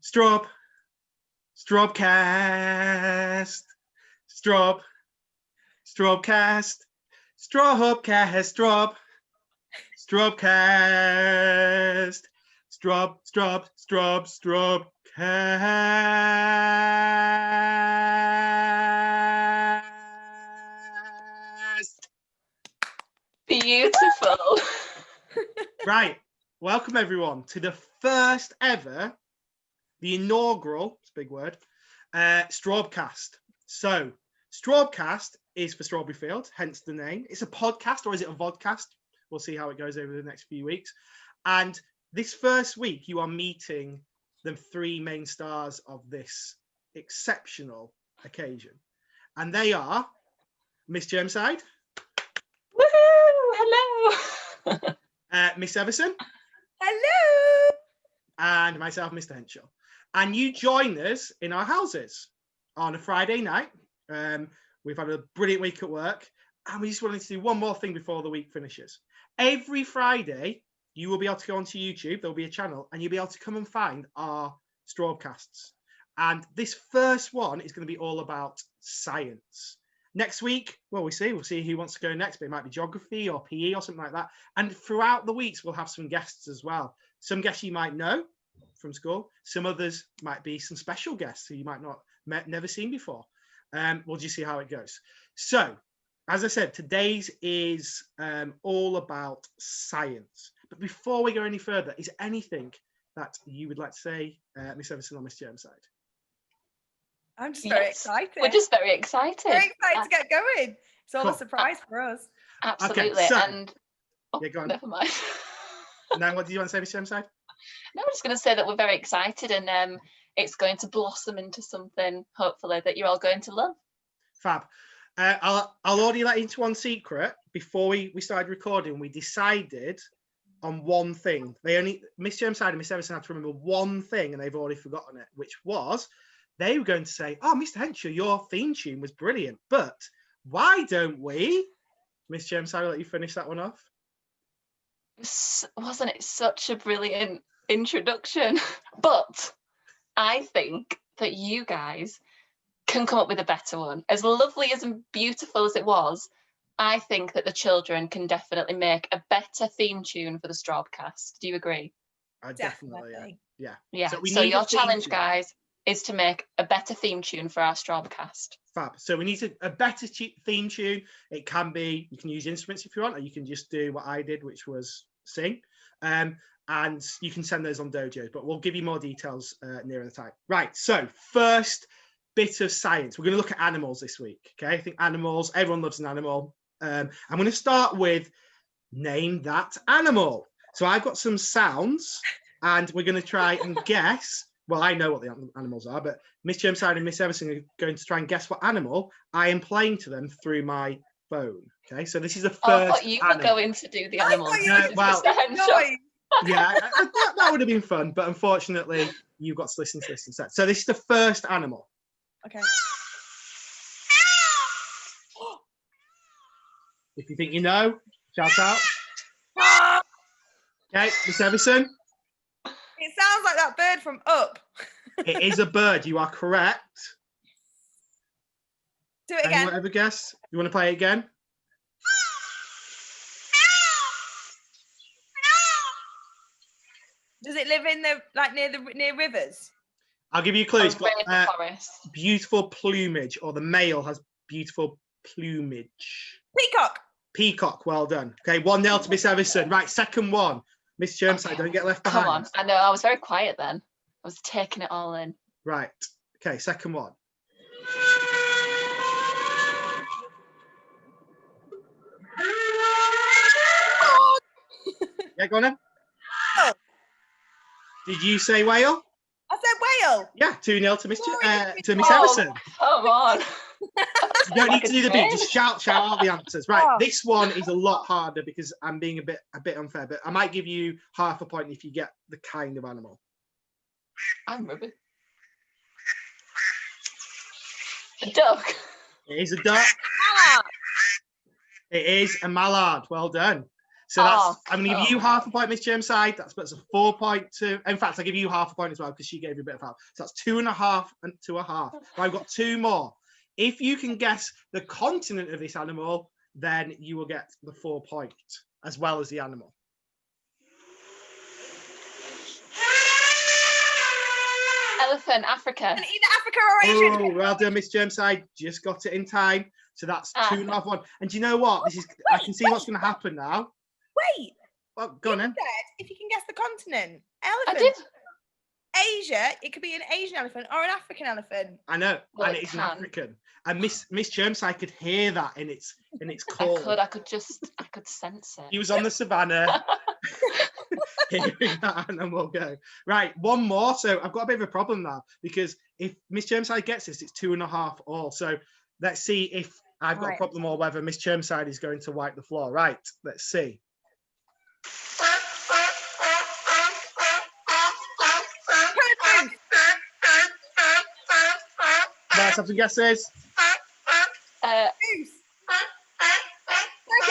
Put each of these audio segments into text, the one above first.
Strawbcast, Strawbcast, Strawbcast, Strawbcast, Strawbcast. Beautiful. Right, welcome everyone to the first ever, the inaugural, it's a big word, Strawbcast. So, Strawbcast is for Strawberry Field, hence the name. It's a podcast, or is it a vodcast? We'll see how it goes over the next few weeks. And this first week, you are meeting the three main stars of this exceptional occasion. And they are Miss Chermside. Woohoo! Hello. Miss Everson. Hello. And myself, Mr. Henshaw. And you join us in our houses on a Friday night. We've had a brilliant week at work, and we just wanted to do one more thing before the week finishes. Every Friday, you will be able to go onto YouTube. There'll be a channel, and you'll be able to come and find our Strawbcasts. And this first one is going to be all about science. Next week, well, we'll see who wants to go next, but it might be geography or PE or something like that. And throughout the weeks, we'll have some guests as well. Some guests you might know from school. Some others might be some special guests who you might not never seen before. We'll just see how it goes. So, as I said, today's is all about science. But before we go any further, is there anything that you would like to say, Miss Everson or Miss Chermside? I'm just very excited. We're just very excited. Very excited to get going. It's all Cool. a surprise for us. Absolutely. Okay, so- and Yeah, go on. never mind. Now, what do you want to say, Miss Chermside? No, I'm just going to say that we're very excited, and it's going to blossom into something, hopefully, that you're all going to love. Fab. I'll already let you into one secret. Before we started recording, we decided on one thing. Miss Chermside and Miss Everson had to remember one thing, and they've already forgotten it, which was they were going to say, "Oh, Mr. Henshaw, your theme tune was brilliant, but why don't we?" Miss Chermside, I'll let you finish that one off. Wasn't it such a brilliant introduction? But I think that you guys can come up with a better one. As lovely as and beautiful as it was, I think that the children can definitely make a better theme tune for the Strawbcast. Do you agree? I definitely. Yeah. Yeah. So we So need your a theme challenge, tune. guys, is to make a better theme tune for our Strawbcast. Fab. So we need a better theme tune. It can be, you can use instruments if you want, or you can just do what I did, which was sing. And you can send those on Dojo, but we'll give you more details nearer the time. Right. So first bit of science. We're going to look at animals this week. Okay. I think animals, everyone loves an animal. I'm going to start with name that animal. So I've got some sounds, and we're going to try and guess. Well, I know what the animals are, but Miss Chermside and Miss Everson are going to try and guess what animal I am playing to them through my phone. Okay, so this is the first. I thought you were animal. going to do the animals. Well, Mr. Henshaw. Noise. Yeah, that would have been fun, but unfortunately, you've got to listen to this instead. So this is the first animal. Okay. If you think you know, shout out. Okay, Miss Everson. It sounds like that bird from Up. It is a bird. You are correct. Do it Anyone again. ever guess? You want to play it again? Does it live in the near rivers? I'll give you a clue. It's got Forest. beautiful plumage, or the male has beautiful plumage. Peacock. Peacock, well done. Okay, 1-0 to Miss Everson. Right, second one. Miss Chermside, Okay. don't get left behind. Come on. I know, I was very quiet then. I was taking it all in. Right, okay, second one. Yeah, go on then. Oh. Did you say whale? I said whale. Yeah, 2-0 to Miss to Miss Oh, Everson. Come on. You don't need to do the beat, just shout out the answers. Right, Oh. this one is a lot harder because I'm being a bit unfair, but I might give you half a point if you get the kind of animal. I'm rubbish. A duck. It is a duck. Ah, It is a mallard. Well done. So Oh, I'm going to give you half a point, Miss Chermside. That's a 4 point to. In fact, I'll give you half a point as well because she gave you a bit of help. So that's 2.5 and 2.5. I've got 2 more. If you can guess the continent of this animal, then you will get the 4 point as well as the animal. Elephant, Africa. And either Africa or Asia. Oh, well done, Miss Chermside. Just got it in time. So that's 2.5 1. And do you know what? I can see what's going to happen now. Wait. Well, go on then. Said if you can guess the continent. I Elephant. did. Asia, it could be an Asian elephant or an African elephant. I know, Well, and it it's an can. African. And Miss Chermside could hear that in its call. I could sense it. He was on the savannah hearing that animal go. Right, one more. So I've got a bit of a problem now because if Miss Chermside gets this, it's 2.5 all. So let's see if I've got a problem or whether Miss Chermside is going to wipe the floor. Right, let's see. Let's have some guesses. Goose.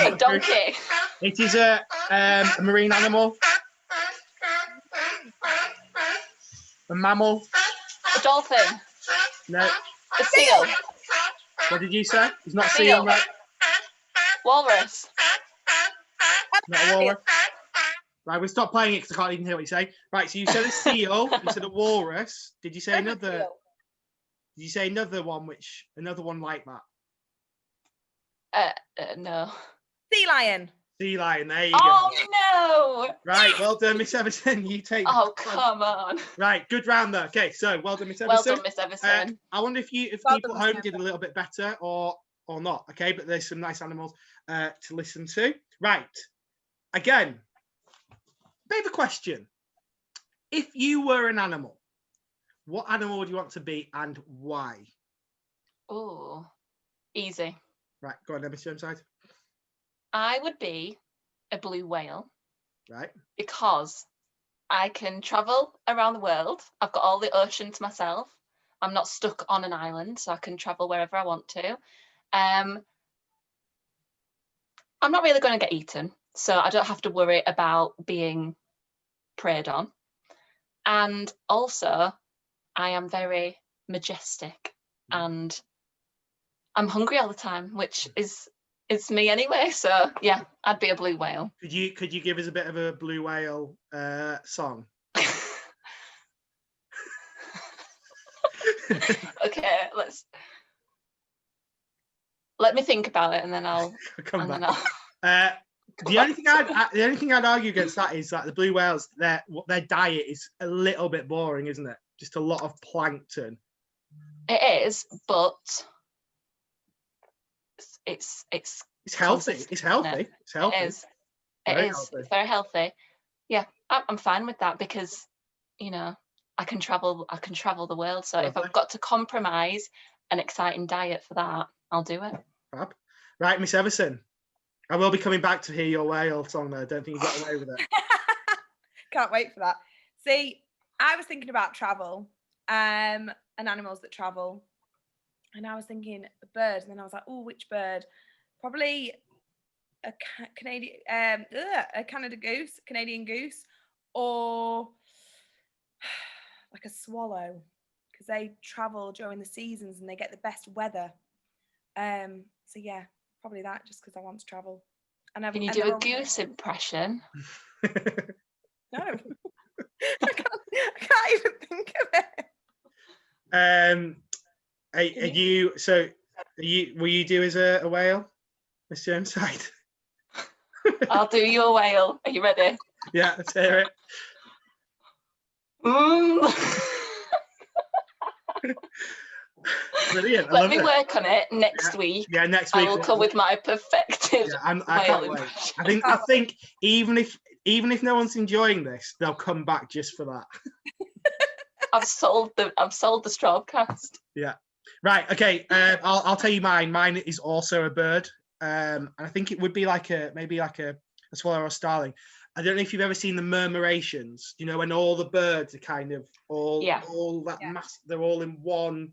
A donkey. It is a marine animal. A mammal. A dolphin. No. A seal. What did you say? It's not a Seal. seal, right? Walrus. Not a walrus. Right, we'll stop playing it because I can't even hear what you say. Right, so you said a seal, you said a walrus. Did you say another? Did you say another one like that? No. Sea lion. Sea lion, there you go. Oh no! Right, well done, Miss Everson. You take. Oh come on! Right, good round there. Okay, so well done, Miss Well Everson. done, Miss Everson. I wonder if Well people done, at home Miss did a little bit better or not. Okay, but there's some nice animals to listen to. Right, again, bit of a question. If you were an animal, what animal would you want to be and why? Oh, easy. Right, go on, Miss Chermside. I would be a blue whale Right. because I can travel around the world. I've got all the ocean to myself. I'm not stuck on an island, so I can travel wherever I want to. I'm not really going to get eaten, so I don't have to worry about being preyed on. And also, I am very majestic and I'm hungry all the time, which is me anyway. So yeah, I'd be a blue whale. Could you give us a bit of a blue whale song? Okay, let me think about it and then I'll come back. The only thing I'd argue against that is that the blue whales, their diet is a little bit boring, isn't it? Just a lot of plankton. It is, but it's healthy. It's healthy. It's healthy. It is. It's very healthy. Yeah, I'm fine with that because, you know, I can travel the world. So if I've got to compromise an exciting diet for that, I'll do it. Fab. Right, Miss Everson. I will be coming back to hear your whale song though. I don't think you got away with it. Can't wait for that. See, I was thinking about travel and animals that travel. And I was thinking a bird. And then I was like, oh, which bird? Probably a Canadian goose, or like a swallow, because they travel during the seasons and they get the best weather. So yeah, probably that, just because I want to travel. Can you do a goose impression? No, I can't even think of it. Will you do as a whale, Miss Chermside? I'll do your whale. Are you ready? Yeah, let's hear it. Brilliant. Let me work on it next week. Yeah, next week I will come with my perfected I can't wait. I think even if no one's enjoying this, they'll come back just for that. I've sold the Strawbcast. Yeah. Right. Okay. I'll tell you mine. Mine is also a bird. And I think it would be maybe like a swallow or a starling. I don't know if you've ever seen the murmurations. You know, when all the birds are kind of all that mass. They're all in one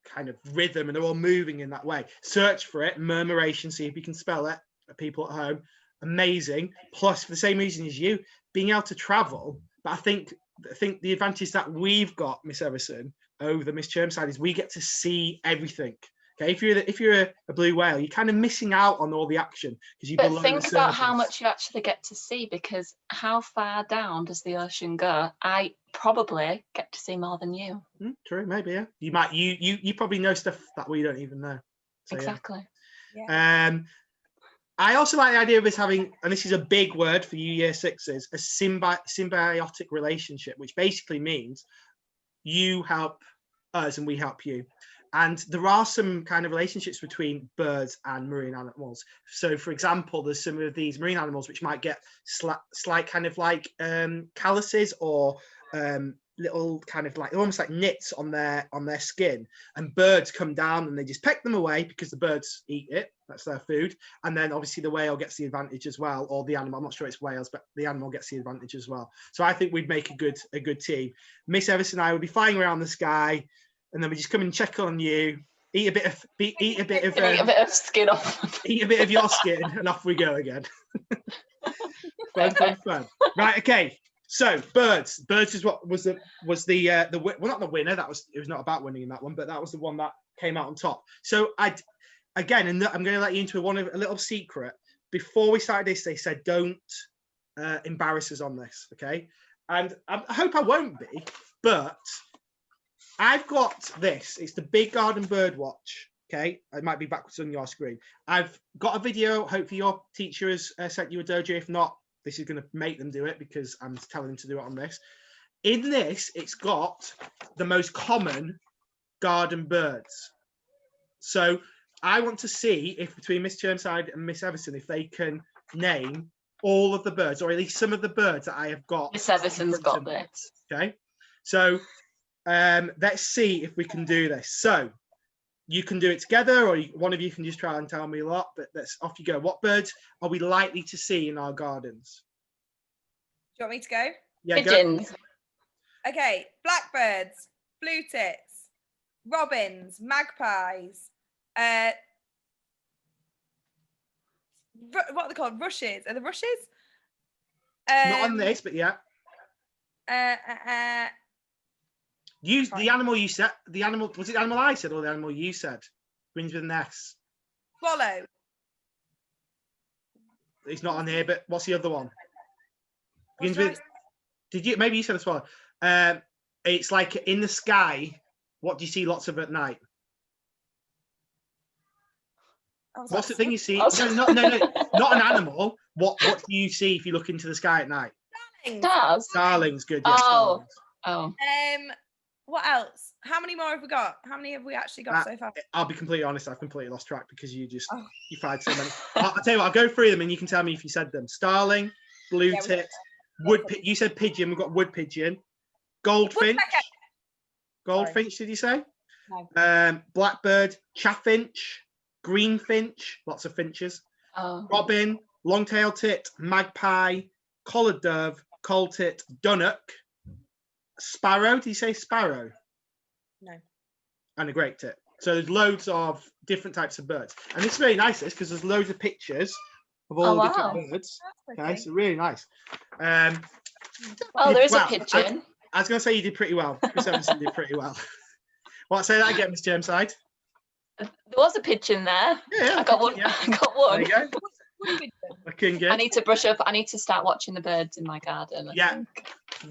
kind of rhythm and they're all moving in that way. Search for it. Murmuration. See if you can spell it. People at home. amazing. Plus, for the same reason as you, being able to travel. But I think the advantage that we've got, Miss Everson, over the Miss Chermside is we get to see everything. Okay, if you're a blue whale, you're kind of missing out on all the action because you're But below think the about how surface. much you actually get to see, because how far down does the ocean go? I probably get to see more than you. True, maybe, yeah. You probably know stuff that we don't even know. So, Exactly. Yeah. I also like the idea of us having, and this is a big word for you year sixes, a symbiotic relationship, which basically means you help us and we help you. And there are some kind of relationships between birds and marine animals. So, for example, there's some of these marine animals which might get slight kind of like calluses or little kind of like almost like nits on their skin, and birds come down and they just peck them away because the birds eat it. That's their food. And then obviously the whale gets the advantage as well, or the animal. I'm not sure it's whales, but the animal gets the advantage as well. So I think we'd make a good team. Miss Everson and I would be flying around the sky, and then we just come and check on you, eat a bit of skin off. eat a bit of your skin, and off we go again. fun. Right, okay. So birds is what was the well, not the winner. It was not about winning in that one, but that was the one that came out on top. So I'm going to let you into a little secret. Before we started this, they said don't embarrass us on this, okay? And I hope I won't be, but I've got this. It's the Big Garden Bird Watch. Okay, it might be backwards on your screen. I've got a video. Hopefully your teacher has sent you a dojo. If not, this is going to make them do it because I'm telling them to do it on this. In this, it's got the most common garden birds. So I want to see if between Miss Chermside and Miss Everson, if they can name all of the birds, or at least some of the birds that I have got. Miss Everson's got this. Okay, so let's see if we can do this. So you can do it together, or one of you can just try and tell me a lot, but off you go. What birds are we likely to see in our gardens? Do you want me to go? Yeah, Pigeons. Go. Okay, blackbirds, blue tits, robins, magpies, what are they called? Rushes. Are the rushes? Not on this, but yeah. Use the animal you said. The animal, was it the animal I said or the animal you said? Begins with an S. Swallow. It's not on here, but what's the other one? Begins with. Maybe you said a swallow? It's like in the sky. What do you see lots of at night? What's the thing you see? No, not an animal. What do you see if you look into the sky at night? Stars. Starlings, good. Yes, Oh. starlings. What else? How many more have we got? How many have we actually got so far? I'll be completely honest. I've completely lost track because you fired so many. I'll tell you what. I'll go through them and you can tell me if you said them. Starling, blue tit, you said pigeon. We've got wood pigeon, goldfinch. Goldfinch, did you say? No. Blackbird, chaffinch, greenfinch, lots of finches. Robin, long-tailed tit, magpie, collared dove, coal tit, dunnock. Sparrow, did you say sparrow? No. And a great tit. So there's loads of different types of birds. And it's really nice because there's loads of pictures of all the different birds. Okay, so really nice. There is a pigeon. I was going to say you did pretty well. Miss Everson did pretty well. What, say that again, Miss Chermside? There was a pigeon there. Yeah, I got one. Yeah. I got one. There you go. I need to brush up. I need to start watching the birds in my garden.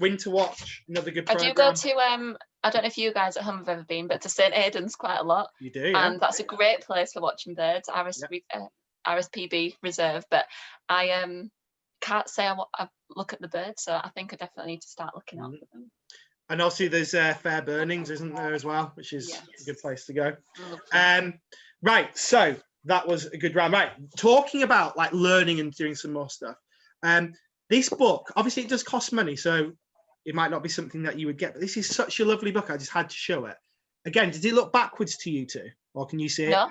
Winter Watch, another good I program. do go to I don't know if you guys at home have ever been, but to St Aidan's quite a lot. You do, yeah. And that's a great place for watching birds. RSPB reserve, but I can't say I look at the birds, so I think I definitely need to start looking out for them. And also there's Fair Burnings, isn't there, as well, which is a good place to go. Right, so that was a good round. Right, talking about like learning and doing some more stuff. This book, obviously it does cost money, so it might not be something that you would get, but this is such a lovely book. I just had to show it. Again, did it look backwards to you two? Or can you see it? No.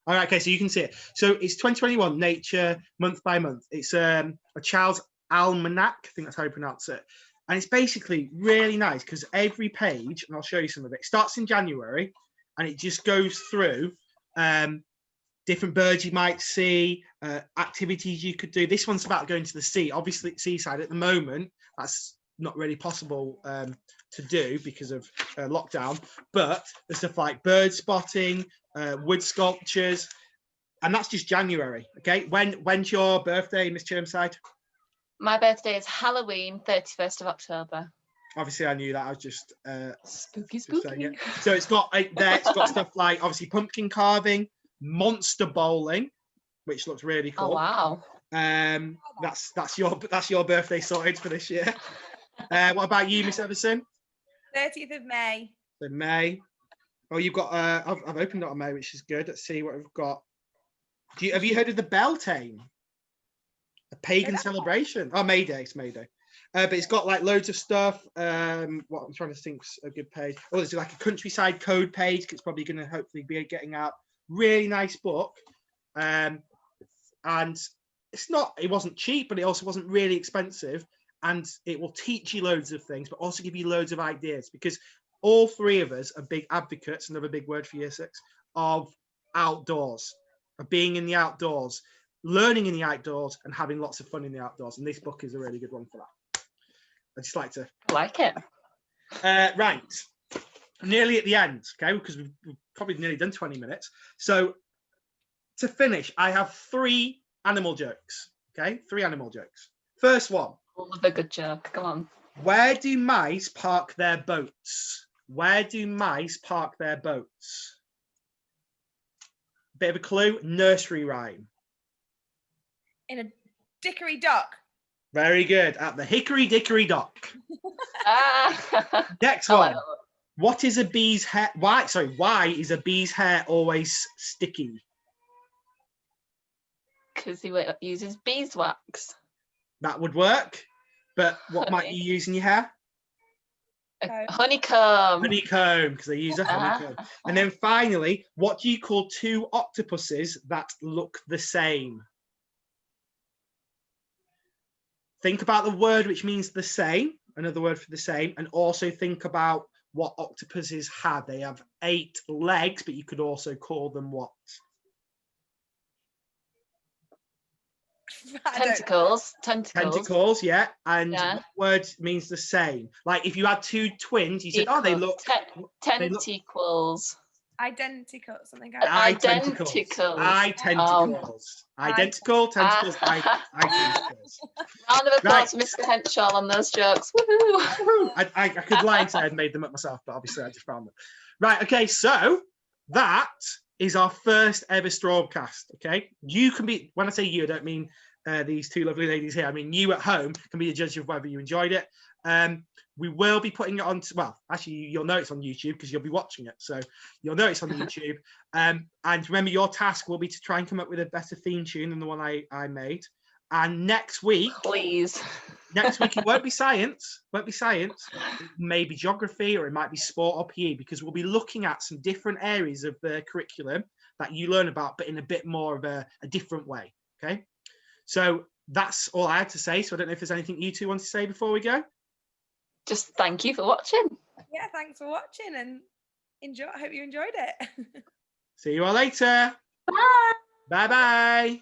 All right, okay, so you can see it. So it's 2021, Nature, month by month. It's a Charles Almanac, I think that's how you pronounce it. And it's basically really nice because every page, and I'll show you some of it, starts in January and it just goes through different birds you might see, activities you could do. This one's about going to the sea. Obviously, seaside at the moment, that's not really possible to do because of lockdown. But there's stuff like bird spotting, wood sculptures, and that's just January. Okay, when's your birthday, Miss Chermside? My birthday is Halloween, 31st of October. Obviously, I knew that. I was just Spooky. saying it. So it's got it's got stuff like obviously pumpkin carving, monster bowling, which looks really cool. Oh wow! That's your birthday sorted for this year. What about you, Miss Everson? 30th of May. So May. Oh, you've got. I've opened it on May, which is good. Let's see what we've got. Have you heard of the Beltane? A pagan celebration. Oh, May Day. It's May Day. But it's got like loads of stuff. What I'm trying to think's a good page. Oh, there's like a countryside code page. It's probably going to hopefully be getting out. Really nice book. And it wasn't cheap, but it also wasn't really expensive. And it will teach you loads of things, but also give you loads of ideas, because all three of us are big advocates, another big word for year 6, of outdoors, of being in the outdoors, learning in the outdoors, and having lots of fun in the outdoors. And this book is a really good one for that. I just like to it. Right, nearly at the end, okay, because we've probably nearly done 20 minutes. So to finish, I have 3 animal jokes. Okay, 3 animal jokes. First one. Love a good joke. Come on. Where do mice park their boats? Where do mice park their boats? Bit of a clue. Nursery rhyme. In a dickory dock. Very good. At the Hickory Dickory Dock. Next I one. like that. What is a bee's hair? Why is a bee's hair always sticky? Because he uses beeswax. That would work. But what might you use in your hair? A honeycomb. Honeycomb, because they use a honeycomb. And then finally, what do you call 2 octopuses that look the same? Think about the word which means the same, another word for the same, and also think about what octopuses have. They have 8 legs, but you could also call them what? Tentacles. Tentacles, yeah. And what word means the same? Like if you had 2 twins, you said, Equals. oh, they look... Tentacles. Identical, something like Identicals. Identical, tentacles, identicals. Round of applause for Mr. Henshaw on those jokes. Woohoo! I could lie and say I'd made them up myself, but obviously I just found them. Right, okay, so that is our first ever Strawbcast, okay? You can be, when I say you, I don't mean these 2 lovely ladies here. I mean, you at home can be the judge of whether you enjoyed it. We will be putting it on, well, actually, you'll know it's on YouTube because you'll be watching it. So you'll know it's on YouTube. And remember, your task will be to try and come up with a better theme tune than the one I made. And next week, please. Next week, it won't be science. It may be geography, or it might be sport or PE, because we'll be looking at some different areas of the curriculum that you learn about, but in a bit more of a different way. Okay. So that's all I had to say. So I don't know if there's anything you 2 want to say before we go. Just thank you for watching. Yeah, thanks for watching, and I hope you enjoyed it. See you all later. Bye. Bye-bye.